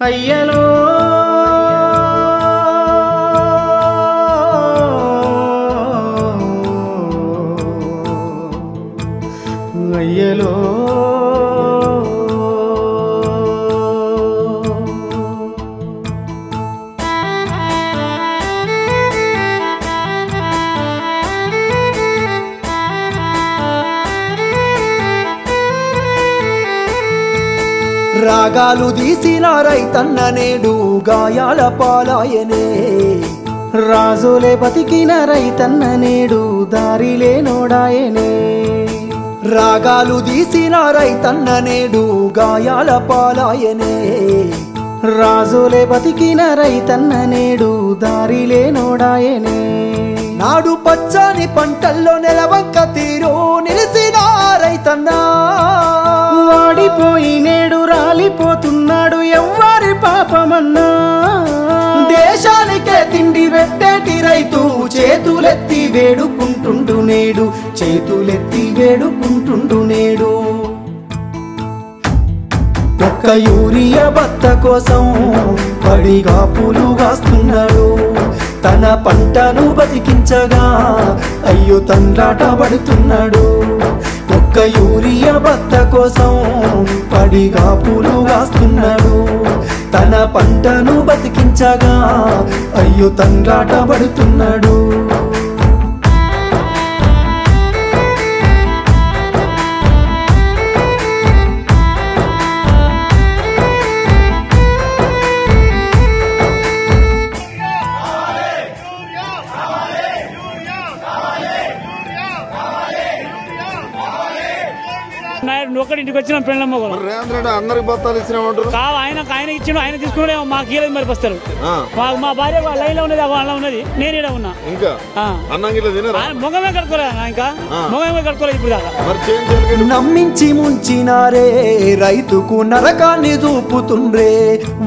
అయ్యలో అయ్యలో రాగాలు తీసిన రైతన్న నేడు గాయాల పాలాయనే రాజులే బతికిన రైతన్న నేడు దారిలే నోడాయనే రాగాలు తీసిన రైతన్న నేడు గాయాల పాలాయనే రాజులే బతికిన రైతన్న నేడు దారిలే నోడాయనే నాడు పచ్చని పంటల్లో నెలవంక తీరు నిలిసిన రైతన్న వాడిపోయి నేడు రాలిపోతున్నాడు ఎవ్వరి పాపమన్నా దేశానికే తిండి పెట్టేటి రైతు చేతులెత్తి వేడుకుంటుండు నేడు చేతులెత్తి వేడుకుంటుండు నేడు ఒక్క యూరియా బత్త కోసం పడిగా పూలు కాస్తున్నాడు తన పంటను బతికించగా అయ్యో తండ్రాట పడుతున్నాడు ఒక్క యూరియా బత్త కోసం పడిగా పూలు కాస్తున్నాడు తన పంటను బతికించగా అయ్యో తండ్రాట పడుతున్నాడు ఒకటి ఇంటికి వచ్చిన పెళ్ళమ్మ అందరికి బత్తాలు ఇచ్చినామంటారు ఆయన ఇచ్చిన ఆయన తీసుకున్నాడేమో మాకు ఇయ్యలేదు మరి వస్తారు మా భార్య లైన్ లో ఉన్నది అలా ఉన్నది నేను ఇక్కడ ఉన్నా ఇంకా మొగమే కట్టుకోలేదు ఇంకా మొగమే కట్టుకోలేదు ఇప్పుడు దాకా నమ్మించి ముంచినారే రైతుకు నరకాన్ని చూపుతుండ్రే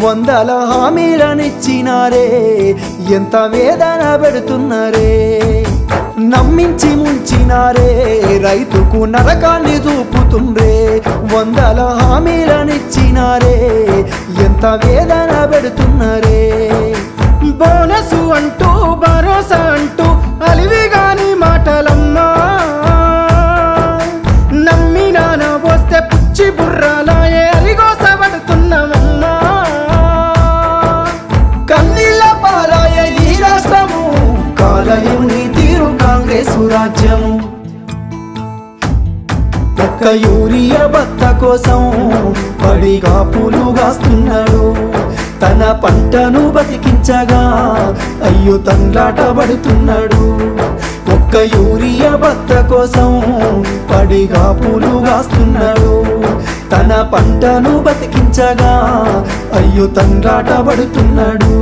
వందల హామీలనిచ్చినారే ఎంత వేదన పెడుతున్నారే నమ్మించి ముంచినారే రైతుకు నరకాన్ని చూపుతుండ్రే వందల హామీలనిచ్చినారే ఎంత వేదన పెడుతున్నారే బోనసు అంటూ భరోసా అంటూ అలివిగాని మాటలమ్మా నమ్మినాన వస్తే పుచ్చి బుర్రాలాయే అరిగోసబడుతున్నామమ్మా కన్నీళ్ళ పాలాయ ఈ రాష్ట్రము కాలయం నీ తీరు కాంగ్రెస్ రాజ్యము ఒక్క యూరియా బత్త కోసం పడిగా పూలు కాస్తున్నాడు తన పంటను బతికించగా అయ్యో తండ్రాట పడుతున్నాడు ఒక్క యూరియా బత్త కోసం పడిగా పూలు కాస్తున్నాడు తన పంటను బతికించగా అయ్యో తండ్రాట పడుతున్నాడు